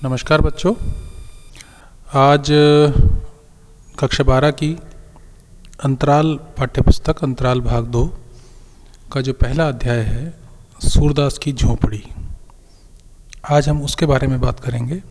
नमस्कार बच्चों। आज कक्षा 12 की अंतराल पाठ्यपुस्तक अंतराल भाग 2 का जो पहला अध्याय है सूरदास की झोपड़ी, आज हम उसके बारे में बात करेंगे।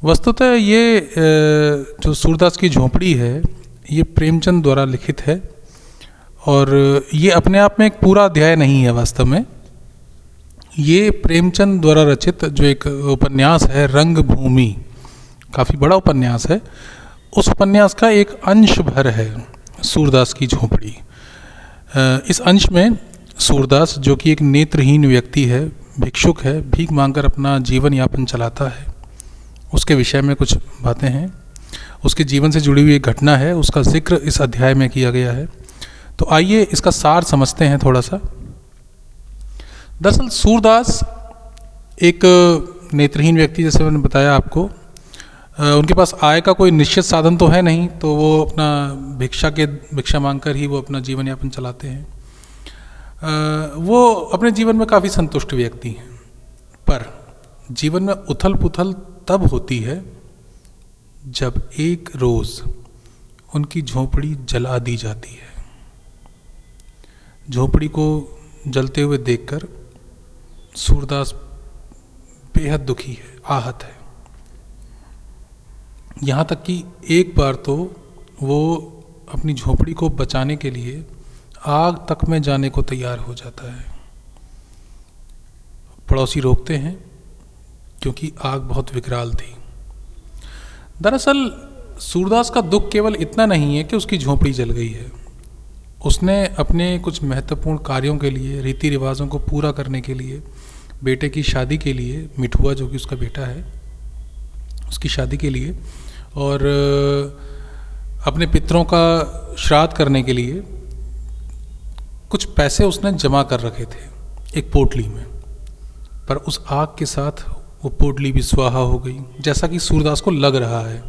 वस्तुतः ये जो सूरदास की झोपड़ी है ये प्रेमचंद द्वारा लिखित है और ये अपने आप में एक पूरा अध्याय नहीं है। वास्तव में ये प्रेमचंद द्वारा रचित जो एक उपन्यास है रंगभूमि, काफ़ी बड़ा उपन्यास है, उस उपन्यास का एक अंश भर है सूरदास की झोपड़ी। इस अंश में सूरदास, जो कि एक नेत्रहीन व्यक्ति है, भिक्षुक है, भीख मांगकर अपना जीवन यापन चलाता है, उसके विषय में कुछ बातें हैं। उसके जीवन से जुड़ी हुई एक घटना है, उसका जिक्र इस अध्याय में किया गया है। तो आइए इसका सार समझते हैं थोड़ा सा। दरअसल सूरदास एक नेत्रहीन व्यक्ति, जैसे मैंने बताया आपको, उनके पास आय का कोई निश्चित साधन तो है नहीं, तो वो अपना भिक्षा मांगकर ही वो अपना जीवन यापन चलाते हैं। वो अपने जीवन में काफ़ी संतुष्ट व्यक्ति हैं, पर जीवन में उथल पुथल तब होती है जब एक रोज़ उनकी झोपड़ी जला दी जाती है। झोपड़ी को जलते हुए देखकर सूरदास बेहद दुखी है, आहत है। यहाँ तक कि एक बार तो वो अपनी झोपड़ी को बचाने के लिए आग तक में जाने को तैयार हो जाता है। पड़ोसी रोकते हैं क्योंकि आग बहुत विकराल थी। दरअसल सूरदास का दुख केवल इतना नहीं है कि उसकी झोपड़ी जल गई है। उसने अपने कुछ महत्वपूर्ण कार्यों के लिए, रीति रिवाजों को पूरा करने के लिए, बेटे की शादी के लिए, मिठुआ जो कि उसका बेटा है, उसकी शादी के लिए, और अपने पितरों का श्राद्ध करने के लिए कुछ पैसे उसने जमा कर रखे थे एक पोटली में। पर उस आग के साथ वो पोटली भी स्वाहा हो गई, जैसा कि सूरदास को लग रहा है।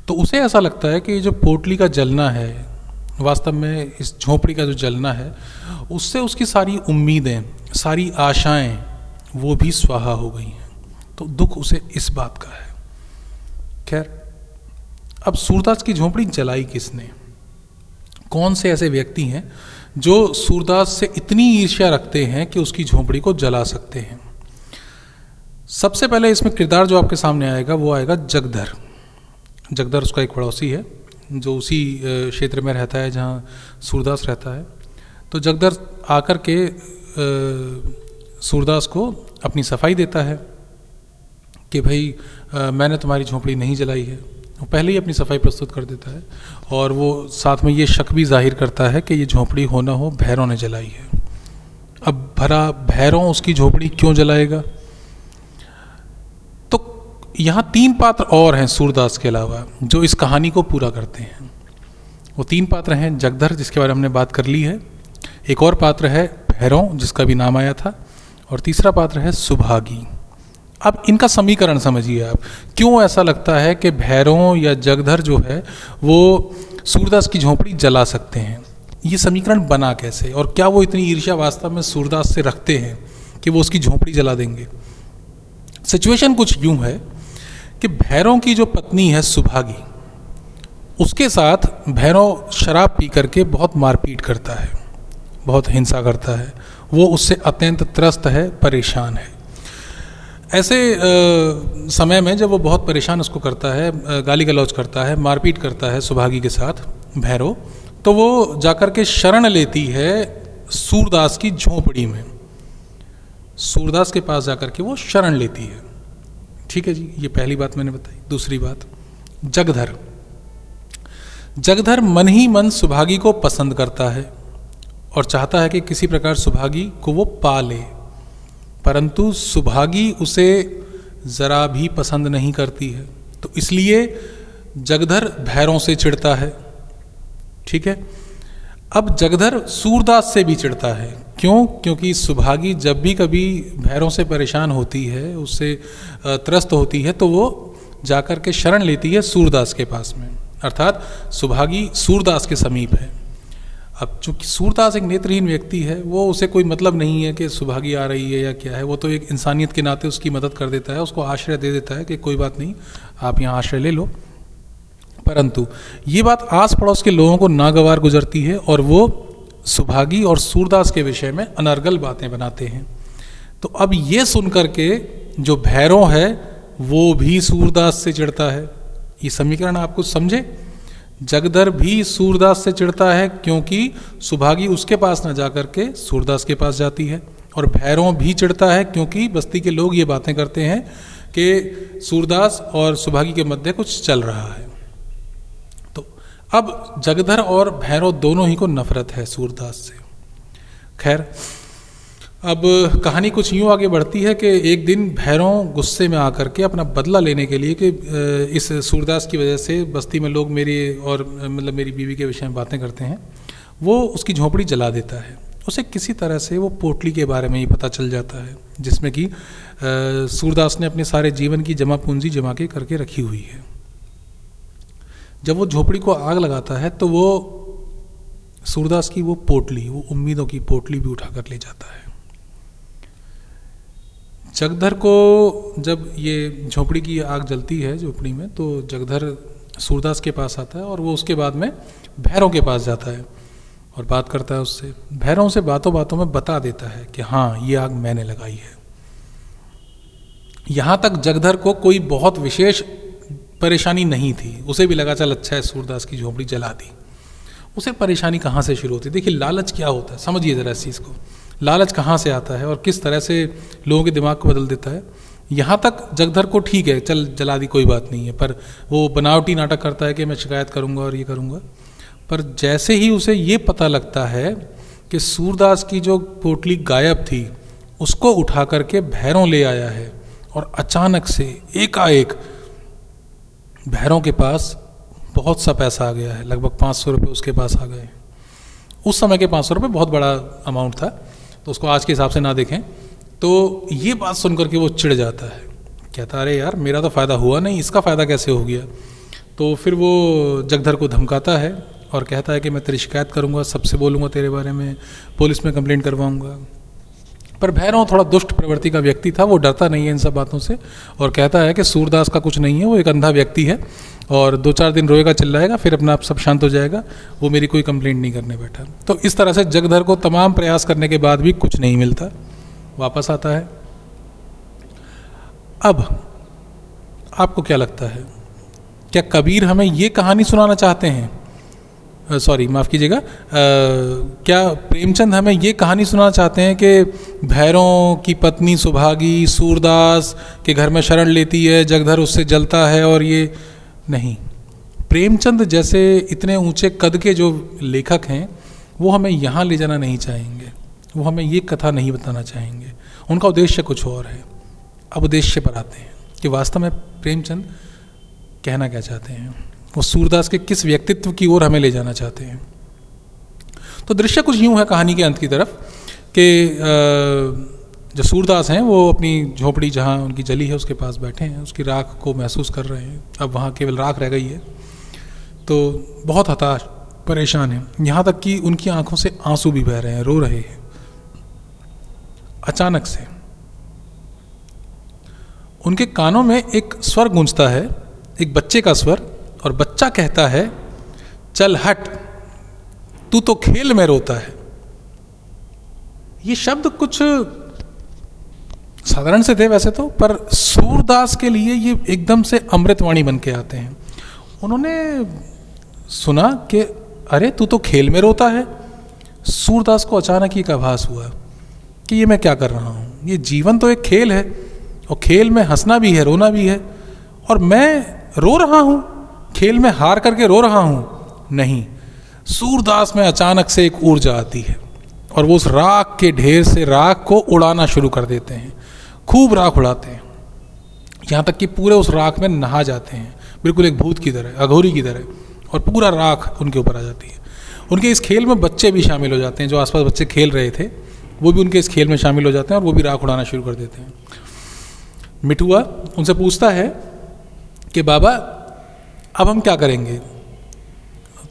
तो उसे ऐसा लगता है कि जो पोटली का जलना है, वास्तव में इस झोपड़ी का जो जलना है, उससे उसकी सारी उम्मीदें, सारी आशाएं वो भी स्वाहा हो गई हैं। तो दुख उसे इस बात का है। खैर, अब सूरदास की झोपड़ी जलाई किसने? कौन से ऐसे व्यक्ति हैं जो सूरदास से इतनी ईर्ष्या रखते हैं कि उसकी झोपड़ी को जला सकते हैं? सबसे पहले इसमें किरदार जो आपके सामने आएगा वो आएगा जगधर। जगधर उसका एक पड़ोसी है जो उसी क्षेत्र में रहता है जहाँ सूरदास रहता है। तो जगधर आकर के सूरदास को अपनी सफाई देता है कि भाई मैंने तुम्हारी झोपड़ी नहीं जलाई है। वो पहले ही अपनी सफाई प्रस्तुत कर देता है और वो साथ में ये शक भी जाहिर करता है कि ये झोपड़ी हो ना हो भैरों ने जलाई है। अब भरा भैरों उसकी झोपड़ी क्यों जलाएगा? यहाँ 3 पात्र और हैं सूरदास के अलावा जो इस कहानी को पूरा करते हैं। वो 3 पात्र हैं जगधर, जिसके बारे में हमने बात कर ली है, एक और पात्र है भैरव जिसका भी नाम आया था, और तीसरा पात्र है सुभागी। अब इनका समीकरण समझिए आप, क्यों ऐसा लगता है कि भैरव या जगधर जो है वो सूरदास की झोपड़ी जला सकते हैं? ये समीकरण बना कैसे, और क्या वो इतनी ईर्ष्या वास्तव में सूरदास से रखते हैं कि वो उसकी झोपड़ी जला देंगे? सिचुएशन कुछ यूं है कि भैरव की जो पत्नी है सुभागी, उसके साथ भैरव शराब पी करके बहुत मारपीट करता है, बहुत हिंसा करता है। वो उससे अत्यंत त्रस्त है, परेशान है। ऐसे समय में जब वो बहुत परेशान उसको करता है, गाली गलौज करता है, मारपीट करता है सुभागी के साथ भैरव, तो वो जाकर के शरण लेती है सूरदास की झोपड़ी में। सूरदास के पास जाकर के वो शरण लेती है। ठीक है जी, ये पहली बात मैंने बताई। दूसरी बात, जगधर मन ही मन सुभागी को पसंद करता है और चाहता है कि किसी प्रकार सुभागी को वो पा ले, परंतु सुभागी उसे जरा भी पसंद नहीं करती है। तो इसलिए जगधर भैरों से चिढ़ता है। ठीक है, अब जगधर सूरदास से भी चिढ़ता है। क्यों? क्योंकि सुभागी जब भी कभी भैरों से परेशान होती है, उससे त्रस्त होती है, तो वो जाकर के शरण लेती है सूरदास के पास में, अर्थात सुभागी सूरदास के समीप है। अब चूंकि सूरदास एक नेत्रहीन व्यक्ति है, वो उसे कोई मतलब नहीं है कि सुभागी आ रही है या क्या है, वो तो एक इंसानियत के नाते उसकी मदद कर देता है, उसको आश्रय दे देता है कि कोई बात नहीं, आप यहाँ आश्रय ले लो। परंतु ये बात आस पड़ोस के लोगों को नागवार गुजरती है और वो सुभागी और सूरदास के विषय में अनर्गल बातें बनाते हैं। तो अब ये सुन करके जो भैरव है वो भी सूरदास से चिढ़ता है। ये समीकरण आप कुछ समझे? जगधर भी सूरदास से चिढ़ता है क्योंकि सुभागी उसके पास न जा करके सूरदास के पास जाती है, और भैरव भी चिढ़ता है क्योंकि बस्ती के लोग ये बातें करते हैं कि सूरदास और सुभागी के मध्य कुछ चल रहा है। तो अब जगधर और भैरव दोनों ही को नफरत है सूरदास से। खैर, अब कहानी कुछ यूँ आगे बढ़ती है कि एक दिन भैरव गुस्से में आकर के अपना बदला लेने के लिए कि इस सूरदास की वजह से बस्ती में लोग मेरी और मतलब मेरी बीवी के विषय में बातें करते हैं, वो उसकी झोपड़ी जला देता है। उसे किसी तरह से वो पोटली के बारे में ही पता चल जाता है जिसमें कि सूरदास ने अपने सारे जीवन की जमा पूंजी जमा के करके रखी हुई है। जब वो झोपड़ी को आग लगाता है तो वो सूरदास की वो पोटली, वो उम्मीदों की पोटली भी उठा कर ले जाता है। जगधर को जब ये झोपड़ी की आग जलती है झोपड़ी में, तो जगधर सूरदास के पास आता है और वो उसके बाद में भैरव के पास जाता है और बात करता है उससे। भैरव से बातों बातों में बता देता है कि हाँ, ये आग मैंने लगाई है। यहाँ तक जगधर को कोई बहुत विशेष परेशानी नहीं थी, उसे भी लगा चल अच्छा है सूरदास की झोपड़ी जला दी। उसे परेशानी कहाँ से शुरू होती है? देखिए लालच क्या होता है, समझिए ज़रा इस चीज़ को। लालच कहाँ से आता है और किस तरह से लोगों के दिमाग को बदल देता है। यहाँ तक जगधर को ठीक है, चल जला दी कोई बात नहीं है, पर वो बनावटी नाटक करता है कि मैं शिकायत करूँगा और ये करूँगा। पर जैसे ही उसे ये पता लगता है कि सूरदास की जो पोटली गायब थी उसको उठा करके भैरव ले आया है, और अचानक से एकाएक भैरव के पास बहुत सा पैसा आ गया है, लगभग 500 रुपये उसके पास आ गए। उस समय के 500 रुपये बहुत बड़ा अमाउंट था, तो उसको आज के हिसाब से ना देखें। तो ये बात सुनकर के वो चिढ़ जाता है, कहता अरे यार मेरा तो फ़ायदा हुआ नहीं, इसका फ़ायदा कैसे हो गया। तो फिर वो जगधर को धमकाता है और कहता है कि मैं तेरी शिकायत करूँगा, सबसे बोलूँगा तेरे बारे में, पुलिस में कंप्लेंट करवाऊँगा। पर भैरव थोड़ा दुष्ट प्रवृत्ति का व्यक्ति था, वो डरता नहीं है इन सब बातों से और कहता है कि सूरदास का कुछ नहीं है, वो एक अंधा व्यक्ति है और 2-4 दिन रोएगा चिल्लाएगा, फिर अपना आप सब शांत हो जाएगा, वो मेरी कोई कंप्लेंट नहीं करने बैठा। तो इस तरह से जगधर को तमाम प्रयास करने के बाद भी कुछ नहीं मिलता, वापस आता है। अब आपको क्या लगता है, क्या कबीर हमें ये कहानी सुनाना चाहते हैं? सॉरी माफ़ कीजिएगा, क्या प्रेमचंद हमें ये कहानी सुनाना चाहते हैं कि भैरव की पत्नी सुभागी सूरदास के घर में शरण लेती है, जगधर उससे जलता है और ये नहीं। प्रेमचंद जैसे इतने ऊंचे कद के जो लेखक हैं वो हमें यहाँ ले जाना नहीं चाहेंगे, वो हमें ये कथा नहीं बताना चाहेंगे, उनका उद्देश्य कुछ और है। अब उद्देश्य पर आते हैं कि वास्तव में प्रेमचंद कहना क्या चाहते हैं, वो सूरदास के किस व्यक्तित्व की ओर हमें ले जाना चाहते हैं। तो दृश्य कुछ यूँ है कहानी के अंत की तरफ कि जो सूरदास हैं वो अपनी झोपड़ी जहाँ उनकी जली है उसके पास बैठे हैं, उसकी राख को महसूस कर रहे हैं। अब वहाँ केवल राख रह गई है, तो बहुत हताश परेशान हैं, यहाँ तक कि उनकी आंखों से आंसू भी बह रहे हैं, रो रहे हैं। अचानक से उनके कानों में एक स्वर गूंजता है, एक बच्चे का स्वर, और बच्चा कहता है चल हट, तू तो खेल में रोता है। ये शब्द कुछ साधारण से थे वैसे तो, पर सूरदास के लिए ये एकदम से अमृतवाणी बन के आते हैं। उन्होंने सुना कि अरे तू तो खेल में रोता है। सूरदास को अचानक ही आभास हुआ कि ये मैं क्या कर रहा हूँ, ये जीवन तो एक खेल है और खेल में हंसना भी है, रोना भी है, और मैं रो रहा हूँ, खेल में हार करके रो रहा हूँ। नहीं, सूरदास में अचानक से एक ऊर्जा आती है और वो उस राख के ढेर से राख को उड़ाना शुरू कर देते हैं। खूब राख उड़ाते हैं, यहाँ तक कि पूरे उस राख में नहा जाते हैं, बिल्कुल एक भूत की तरह, अघोरी की तरह, और पूरा राख उनके ऊपर आ जाती है। उनके इस खेल में बच्चे भी शामिल हो जाते हैं, जो आसपास बच्चे खेल रहे थे वो भी उनके इस खेल में शामिल हो जाते हैं और वो भी राख उड़ाना शुरू कर देते हैं। मिठुआ उनसे पूछता है कि बाबा अब हम क्या करेंगे।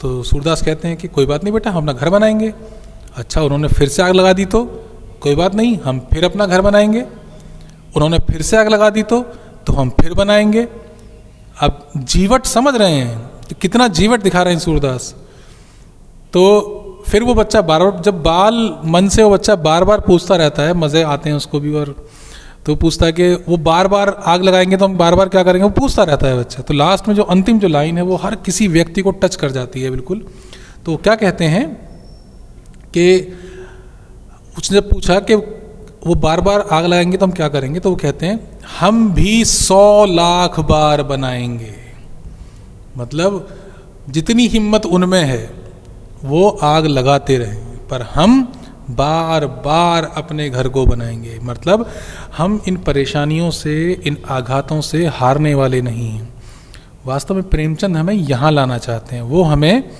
तो सूरदास कहते हैं कि कोई बात नहीं बेटा, हम अपना घर बनाएंगे। अच्छा, उन्होंने फिर से आग लगा दी तो कोई बात नहीं, हम फिर अपना घर बनाएंगे। उन्होंने फिर से आग लगा दी तो हम फिर बनाएंगे। अब जीवट समझ रहे हैं, तो कितना जीवट दिखा रहे हैं सूरदास। तो फिर वो बच्चा बार बार, जब बाल मन से वो बच्चा बार बार पूछता रहता है, मज़े आते हैं उसको भी, और तो पूछता है कि वो बार बार आग लगाएंगे तो हम बार बार क्या करेंगे, वो पूछता रहता है बच्चा। तो लास्ट में जो अंतिम जो लाइन है वो हर किसी व्यक्ति को टच कर जाती है बिल्कुल। तो क्या कहते हैं कि उसने जब पूछा कि वो बार बार आग लगाएंगे तो हम क्या करेंगे, तो वो कहते हैं हम भी 100 लाख बार बनाएंगे। मतलब जितनी हिम्मत उनमें है वो आग लगाते रहेंगे, पर हम बार बार अपने घर को बनाएंगे। मतलब हम इन परेशानियों से, इन आघातों से हारने वाले नहीं हैं। वास्तव में प्रेमचंद हमें यहाँ लाना चाहते हैं, वो हमें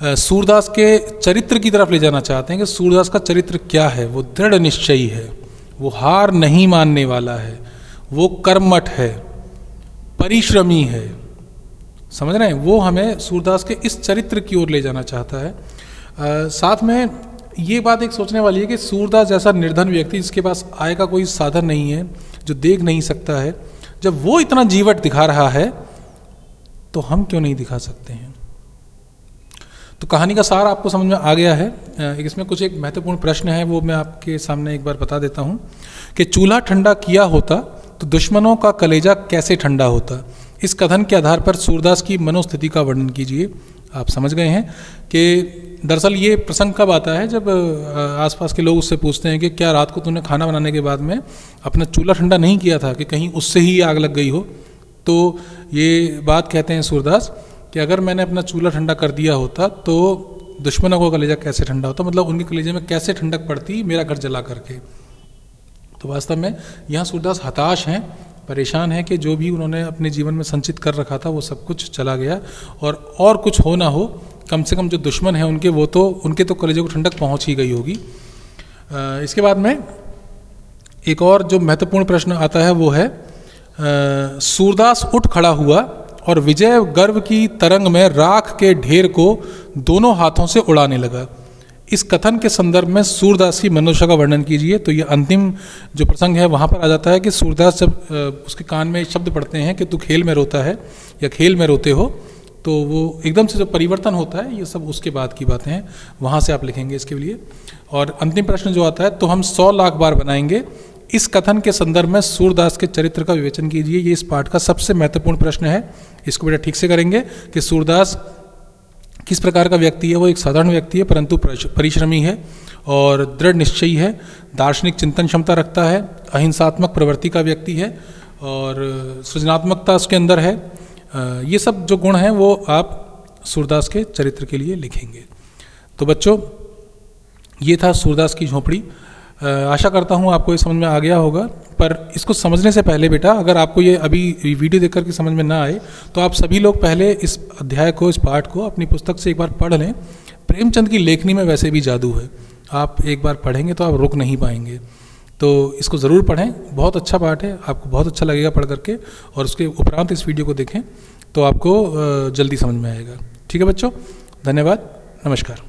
सूरदास के चरित्र की तरफ ले जाना चाहते हैं कि सूरदास का चरित्र क्या है। वो दृढ़ निश्चयी है, वो हार नहीं मानने वाला है, वो कर्मठ है, परिश्रमी है। समझ रहे हैं, वो हमें सूरदास के इस चरित्र की ओर ले जाना चाहता है। साथ में ये बात एक सोचने वाली है कि सूरदास जैसा निर्धन व्यक्ति जिसके पास आय का कोई साधन नहीं है, जो देख नहीं सकता है, जब वो इतना जीवट दिखा रहा है तो हम क्यों नहीं दिखा सकते हैं। तो कहानी का सार आपको समझ में आ गया है। इसमें कुछ एक महत्वपूर्ण प्रश्न है, वो मैं आपके सामने एक बार बता देता हूँ कि चूल्हा ठंडा किया होता तो दुश्मनों का कलेजा कैसे ठंडा होता। इस कथन के आधार पर सूरदास की मनोस्थिति का वर्णन कीजिए। आप समझ गए हैं कि दरअसल ये प्रसंग कब आता है, जब आसपास के लोग उससे पूछते हैं कि क्या रात को तूने खाना बनाने के बाद में अपना चूल्हा ठंडा नहीं किया था कि कहीं उससे ही आग लग गई हो। तो ये बात कहते हैं सूरदास कि अगर मैंने अपना चूल्हा ठंडा कर दिया होता तो दुश्मनों को कलेजा कैसे ठंडा होता, मतलब उनके कलेजे में कैसे ठंडक पड़ती मेरा घर जला करके। तो वास्तव में यहाँ सूरदास हताश हैं, परेशान है कि जो भी उन्होंने अपने जीवन में संचित कर रखा था वो सब कुछ चला गया, और कुछ हो ना हो, कम से कम जो दुश्मन है उनके, वो तो उनके तो कलेजे को ठंडक पहुंच ही गई होगी। इसके बाद में एक और जो महत्वपूर्ण प्रश्न आता है वो है, सूरदास उठ खड़ा हुआ और विजय गर्व की तरंग में राख के ढेर को दोनों हाथों से उड़ाने लगा। इस कथन के संदर्भ में सूरदास की मनोदशा का वर्णन कीजिए। तो ये अंतिम जो प्रसंग है वहाँ पर आ जाता है कि सूरदास जब उसके कान में शब्द पढ़ते हैं कि तू खेल में रोता है या खेल में रोते हो, तो वो एकदम से जो परिवर्तन होता है, ये सब उसके बाद की बातें हैं, वहाँ से आप लिखेंगे इसके लिए। और अंतिम प्रश्न जो आता है, तो हम 100 लाख बार बनाएंगे। इस कथन के संदर्भ में सूरदास के चरित्र का विवेचन कीजिए। ये इस पाठ का सबसे महत्वपूर्ण प्रश्न है, इसको बेटा ठीक से करेंगे कि सूरदास किस प्रकार का व्यक्ति है। वो एक साधारण व्यक्ति है परंतु परिश्रमी है और दृढ़ निश्चयी है, दार्शनिक चिंतन क्षमता रखता है, अहिंसात्मक प्रवृत्ति का व्यक्ति है और सृजनात्मकता उसके अंदर है। ये सब जो गुण हैं वो आप सूरदास के चरित्र के लिए लिखेंगे। तो बच्चों, ये था सूरदास की झोपड़ी। आशा करता हूँ आपको ये समझ में आ गया होगा, पर इसको समझने से पहले बेटा, अगर आपको ये अभी वीडियो देख कर के समझ में ना आए तो आप सभी लोग पहले इस अध्याय को, इस पाठ को अपनी पुस्तक से एक बार पढ़ लें। प्रेमचंद की लेखनी में वैसे भी जादू है, आप एक बार पढ़ेंगे तो आप रुक नहीं पाएंगे। तो इसको ज़रूर पढ़ें, बहुत अच्छा पाठ है, आपको बहुत अच्छा लगेगा पढ़ करके, और उसके उपरांत इस वीडियो को देखें तो आपको जल्दी समझ में आएगा। ठीक है बच्चों, धन्यवाद, नमस्कार।